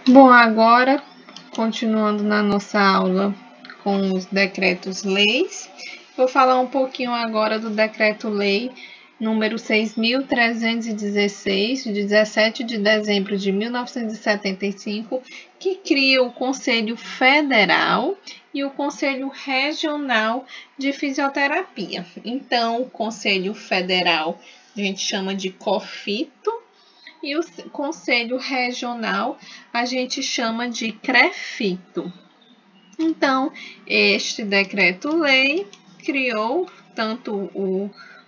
Bom, agora, continuando na nossa aula com os decretos-leis, vou falar um pouquinho agora do Decreto-Lei número 6.316, de 17 de dezembro de 1975, que cria o Conselho Federal e o Conselho Regional de Fisioterapia. Então, o Conselho Federal a gente chama de COFITO, e o Conselho Regional a gente chama de CREFITO. Então, este decreto-lei criou tanto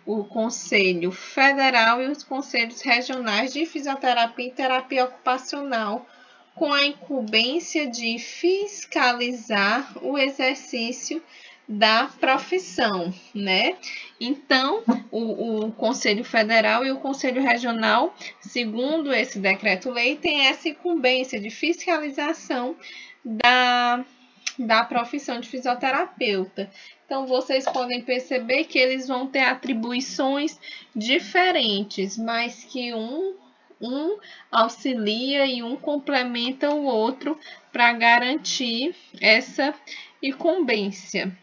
o Conselho Federal e os Conselhos Regionais de Fisioterapia e Terapia Ocupacional, com a incumbência de fiscalizar o exercício da profissão, né? Então, o Conselho Federal e o Conselho Regional, segundo esse decreto-lei, tem essa incumbência de fiscalização da profissão de fisioterapeuta. Então, vocês podem perceber que eles vão ter atribuições diferentes, mas que um auxilia e um complementa o outro para garantir essa incumbência.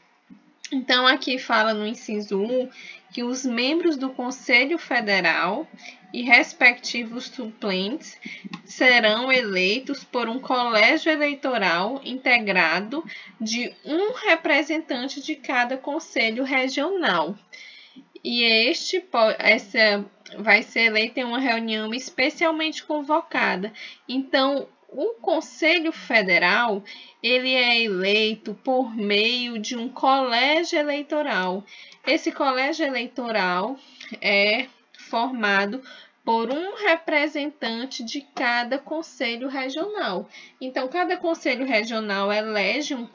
Então, aqui fala no inciso 1 que os membros do Conselho Federal e respectivos suplentes serão eleitos por um colégio eleitoral integrado de um representante de cada conselho regional. E essa vai ser eleito em uma reunião especialmente convocada. Então, o Conselho Federal, ele é eleito por meio de um colégio eleitoral. Esse colégio eleitoral é formado por um representante de cada conselho regional. Então, cada conselho regional elege um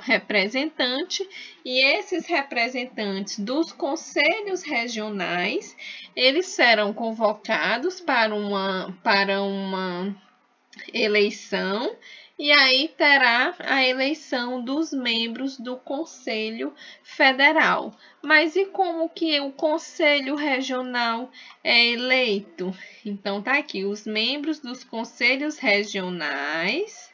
representante, e esses representantes dos conselhos regionais, eles serão convocados para uma eleição, e aí terá a eleição dos membros do Conselho Federal. Mas e como que o Conselho Regional é eleito? Então tá aqui, os membros dos conselhos regionais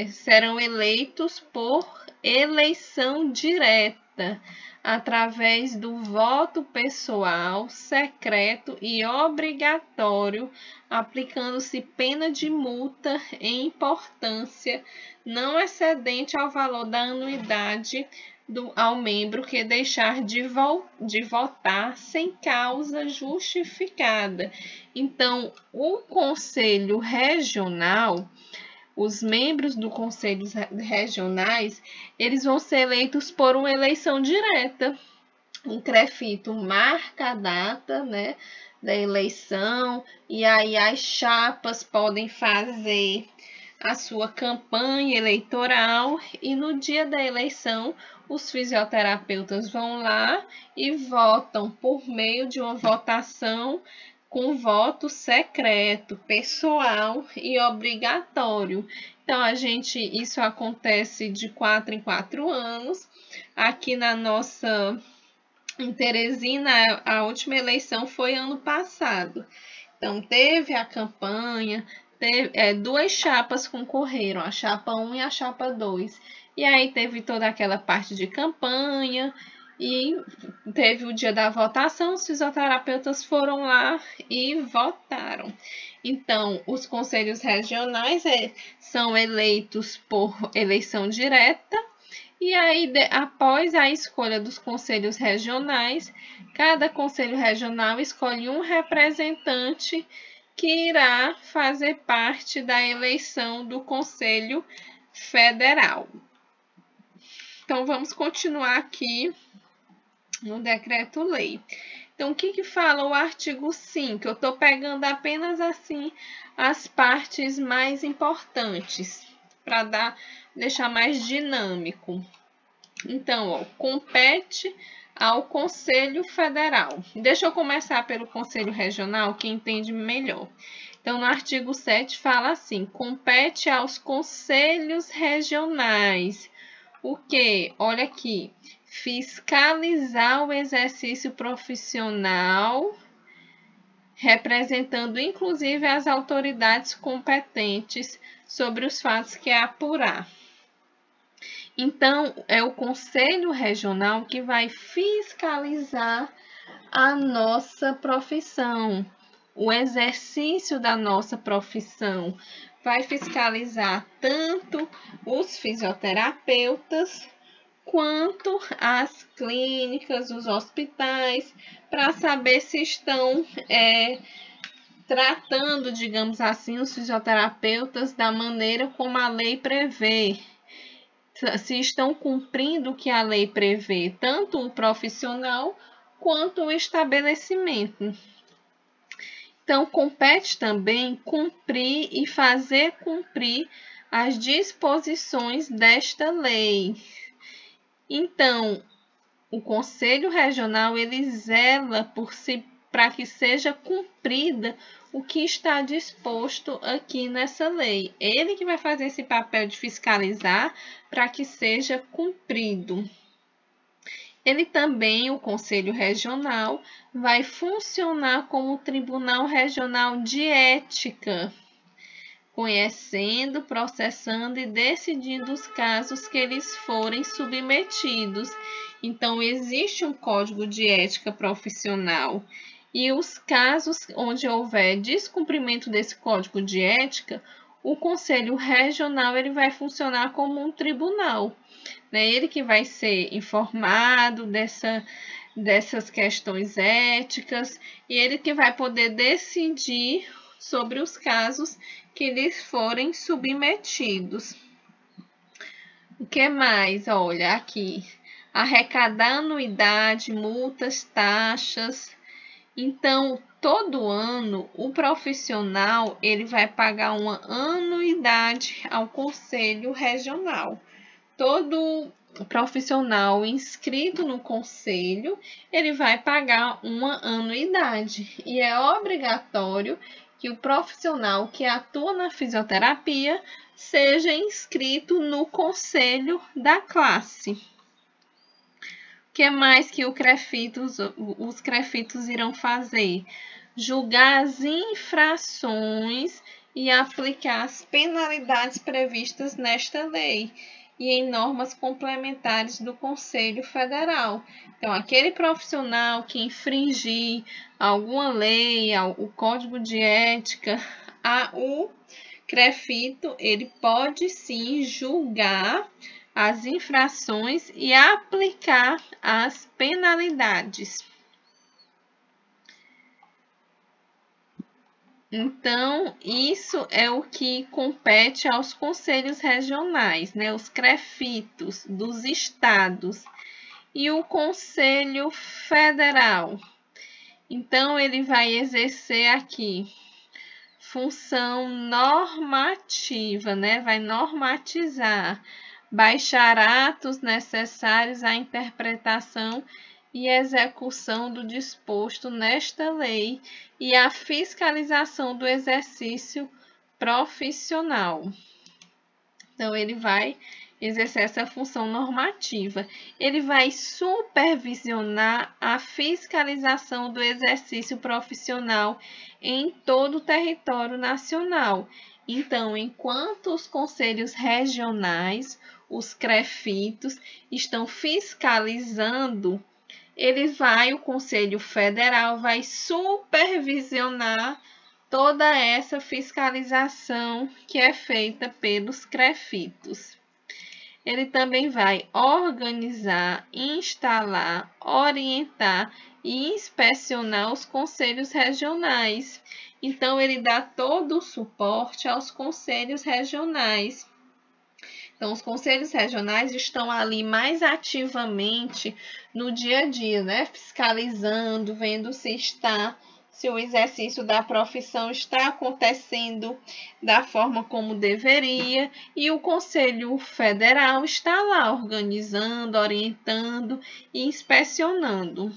serão eleitos por eleição direta, através do voto pessoal, secreto e obrigatório, aplicando-se pena de multa em importância não excedente ao valor da anuidade ao membro que deixar de votar sem causa justificada. Então, o Conselho Regional, os membros do conselhos regionais, eles vão ser eleitos por uma eleição direta. O CREFITO marca a data, né, da eleição, e aí as chapas podem fazer a sua campanha eleitoral, e no dia da eleição os fisioterapeutas vão lá e votam por meio de uma votação com voto secreto, pessoal e obrigatório. Então, isso acontece de 4 em 4 anos. Aqui em Teresina, a última eleição foi ano passado. Então, teve a campanha, duas chapas concorreram, a chapa 1 e a chapa 2. E aí teve toda aquela parte de campanha, e teve o dia da votação, os fisioterapeutas foram lá e votaram. Então, os conselhos regionais são eleitos por eleição direta, e aí, após a escolha dos conselhos regionais, cada conselho regional escolhe um representante que irá fazer parte da eleição do Conselho Federal. Então, vamos continuar aqui no decreto-lei. Então, o que fala o artigo 5? Eu estou pegando apenas assim as partes mais importantes, para deixar mais dinâmico. Então, ó, compete ao Conselho Federal. Deixa eu começar pelo Conselho Regional, que entende melhor. Então, no artigo 7 fala assim: compete aos conselhos regionais o quê? Olha aqui, fiscalizar o exercício profissional representando inclusive as autoridades competentes sobre os fatos que é apurar. Então, é o Conselho Regional que vai fiscalizar a nossa profissão, o exercício da nossa profissão. Vai fiscalizar tanto os fisioterapeutas quanto as clínicas, os hospitais, para saber se estão tratando, digamos assim, os fisioterapeutas da maneira como a lei prevê. Se estão cumprindo o que a lei prevê, tanto o profissional quanto o estabelecimento. Então, compete também cumprir e fazer cumprir as disposições desta lei. Então, o Conselho Regional ele zela para que seja cumprida o que está disposto aqui nessa lei. Ele que vai fazer esse papel de fiscalizar para que seja cumprido. Ele também, o Conselho Regional, vai funcionar como Tribunal Regional de Ética, conhecendo, processando e decidindo os casos que eles forem submetidos. Então, existe um código de ética profissional e os casos onde houver descumprimento desse código de ética, o Conselho Regional ele vai funcionar como um tribunal. Né? Ele que vai ser informado dessas questões éticas e ele que vai poder decidir sobre os casos que lhes forem submetidos. O que mais? Olha aqui, arrecadar anuidade, multas, taxas. Então, todo ano, o profissional ele vai pagar uma anuidade ao Conselho Regional. Todo profissional inscrito no conselho, ele vai pagar uma anuidade. E é obrigatório que o profissional que atua na fisioterapia seja inscrito no conselho da classe. O que mais que os CREFITOS irão fazer? Julgar as infrações e aplicar as penalidades previstas nesta lei e em normas complementares do Conselho Federal. Então, aquele profissional que infringir alguma lei, o Código de Ética, o CREFITO, ele pode sim julgar as infrações e aplicar as penalidades. Então, isso é o que compete aos conselhos regionais, né? Os CREFITOS dos estados e o Conselho Federal. Então, ele vai exercer aqui função normativa, né? Vai normatizar, baixar atos necessários à interpretação e execução do disposto nesta lei e a fiscalização do exercício profissional. Então, ele vai exercer essa função normativa. Ele vai supervisionar a fiscalização do exercício profissional em todo o território nacional. Então, enquanto os conselhos regionais, os CREFITOS, estão fiscalizando, o Conselho Federal vai supervisionar toda essa fiscalização que é feita pelos CREFITOS. Ele também vai organizar, instalar, orientar e inspecionar os conselhos regionais. Então, ele dá todo o suporte aos conselhos regionais. Então, os conselhos regionais estão ali mais ativamente no dia a dia, né? Fiscalizando, vendo se o exercício da profissão está acontecendo da forma como deveria, e o Conselho Federal está lá organizando, orientando e inspecionando.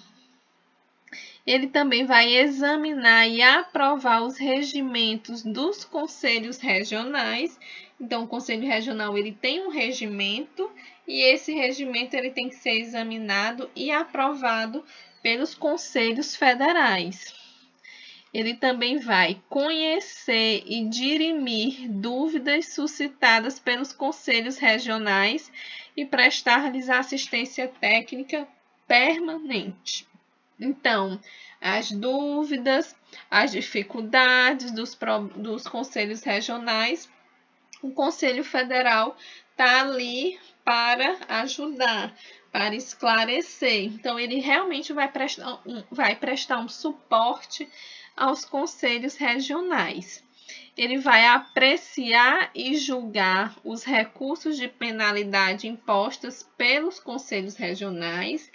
Ele também vai examinar e aprovar os regimentos dos conselhos regionais. Então, o Conselho Regional ele tem um regimento e esse regimento ele tem que ser examinado e aprovado pelos conselhos federais. Ele também vai conhecer e dirimir dúvidas suscitadas pelos conselhos regionais e prestar-lhes assistência técnica permanente. Então, as dúvidas, as dificuldades dos conselhos regionais, o Conselho Federal está ali para ajudar, para esclarecer. Então, ele realmente vai prestar um suporte aos conselhos regionais. Ele vai apreciar e julgar os recursos de penalidade impostos pelos conselhos regionais.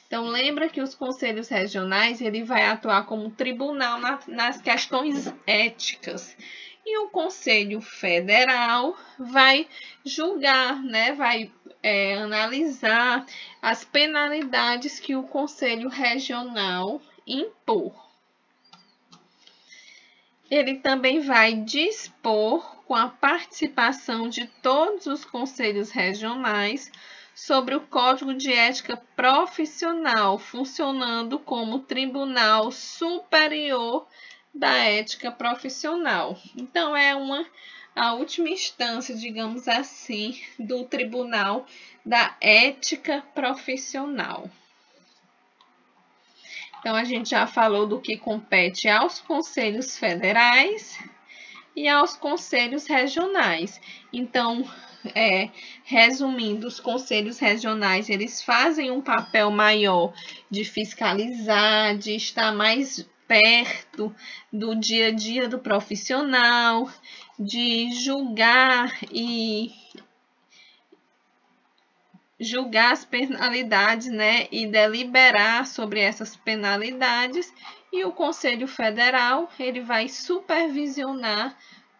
Então, lembra que os conselhos regionais ele vai atuar como tribunal nas questões éticas. E o Conselho Federal vai julgar, né? Vai analisar as penalidades que o Conselho Regional impor. Ele também vai dispor, com a participação de todos os conselhos regionais, sobre o Código de Ética Profissional, funcionando como Tribunal Superior da Ética Profissional. Então, é a última instância, digamos assim, do Tribunal da Ética Profissional. Então, a gente já falou do que compete aos conselhos federais e aos conselhos regionais. Então, resumindo, os conselhos regionais, eles fazem um papel maior de fiscalizar, de estar mais perto do dia a dia do profissional, de julgar as penalidades, né, e deliberar sobre essas penalidades. E o Conselho Federal, ele vai supervisionar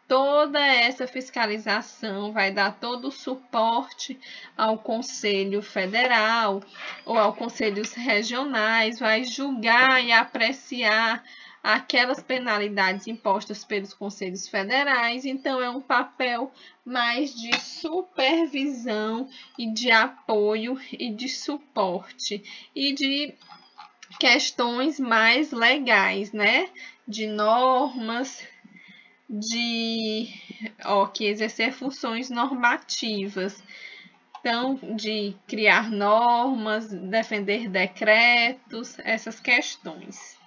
toda essa fiscalização, vai dar todo o suporte ao Conselho Federal ou aos conselhos regionais, vai julgar e apreciar aquelas penalidades impostas pelos conselhos federais. Então, é um papel mais de supervisão e de apoio e de suporte e de questões mais legais, né? De normas, que exercer funções normativas. Então, de criar normas, defender decretos, essas questões.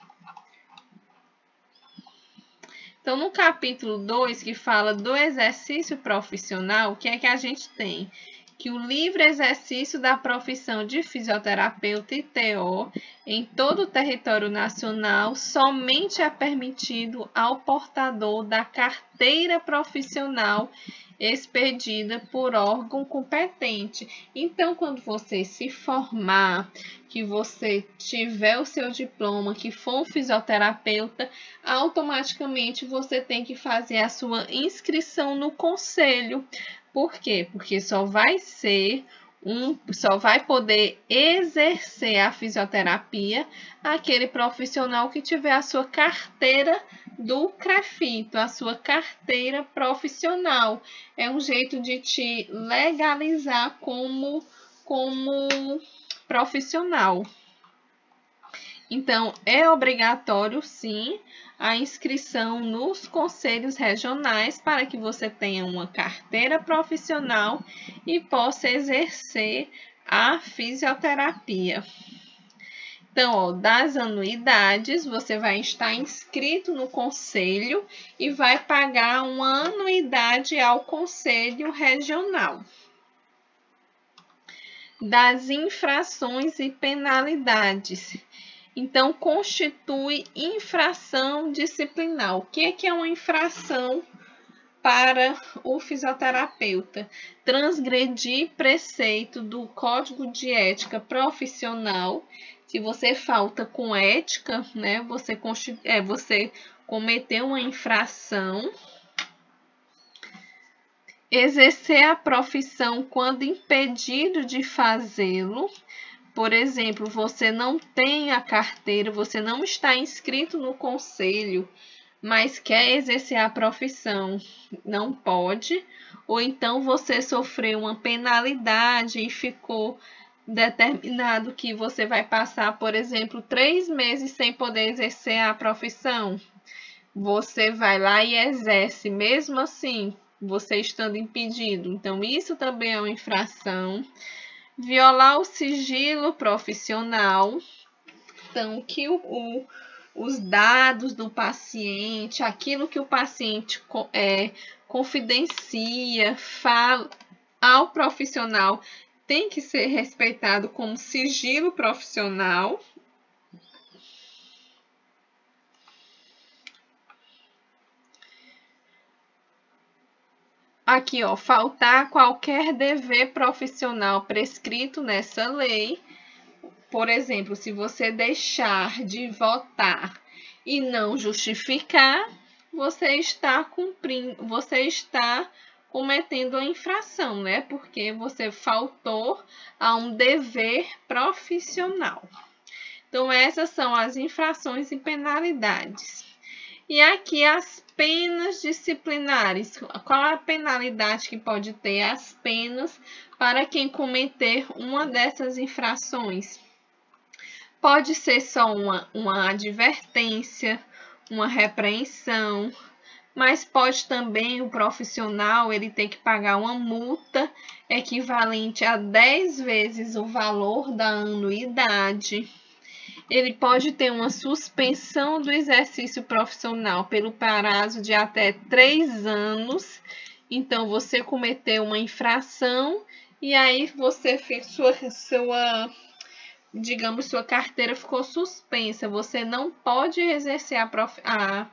Então, no capítulo 2, que fala do exercício profissional, o que é que a gente tem? Que o livre exercício da profissão de fisioterapeuta e TO em todo o território nacional somente é permitido ao portador da carteira profissional expedida por órgão competente. Então, quando você se formar, que você tiver o seu diploma, que for um fisioterapeuta, automaticamente você tem que fazer a sua inscrição no conselho. Por quê? Porque só vai poder exercer a fisioterapia aquele profissional que tiver a sua carteira do CREFITO, a sua carteira profissional. É um jeito de te legalizar como profissional. Então, é obrigatório, sim, a inscrição nos conselhos regionais para que você tenha uma carteira profissional e possa exercer a fisioterapia. Então, das anuidades, você vai estar inscrito no conselho e vai pagar uma anuidade ao conselho regional. Das infrações e penalidades. Então, constitui infração disciplinar. O que é uma infração para o fisioterapeuta? Transgredir preceito do Código de Ética Profissional. Se você falta com ética, né, você cometeu uma infração. Exercer a profissão quando impedido de fazê-lo. Por exemplo, você não tem a carteira, você não está inscrito no conselho, mas quer exercer a profissão, não pode. Ou então você sofreu uma penalidade e ficou determinado que você vai passar, por exemplo, 3 meses sem poder exercer a profissão. você vai lá e exerce, mesmo assim, você estando impedido. Então, isso também é uma infração. Violar o sigilo profissional. Então, que os dados do paciente, aquilo que o paciente confidencia, fala ao profissional, tem que ser respeitado como sigilo profissional. Aqui, ó, faltar qualquer dever profissional prescrito nessa lei. Por exemplo, se você deixar de votar e não justificar, você está cometendo a infração, né? Porque você faltou a um dever profissional. Então, essas são as infrações e penalidades. E aqui as penas disciplinares. Qual a penalidade que pode ter? As penas para quem cometer uma dessas infrações. Pode ser só uma advertência, uma repreensão, mas pode também o profissional ele ter que pagar uma multa equivalente a 10 vezes o valor da anuidade. Ele pode ter uma suspensão do exercício profissional pelo prazo de até 3 anos. Então, você cometeu uma infração e aí você fez sua carteira ficou suspensa. Você não pode exercer a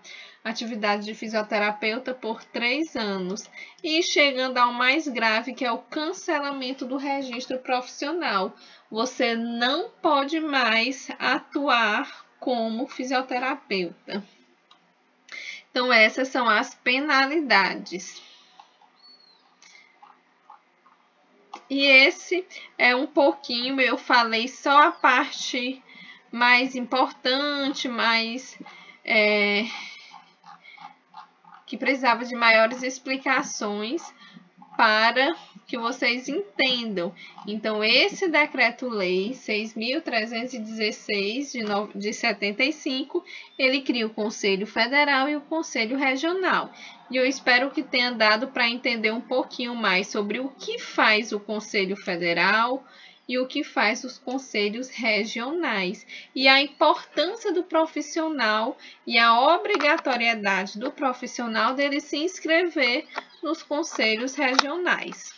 atividade de fisioterapeuta por 3 anos. E chegando ao mais grave, que é o cancelamento do registro profissional. Você não pode mais atuar como fisioterapeuta. Então, essas são as penalidades. E esse é um pouquinho, eu falei só a parte mais importante, que precisava de maiores explicações para que vocês entendam. Então, esse Decreto-Lei 6.316 de 75, ele cria o Conselho Federal e o Conselho Regional. E eu espero que tenha dado para entender um pouquinho mais sobre o que faz o Conselho Federal e o que faz os conselhos regionais, e a importância do profissional e a obrigatoriedade do profissional dele se inscrever nos conselhos regionais.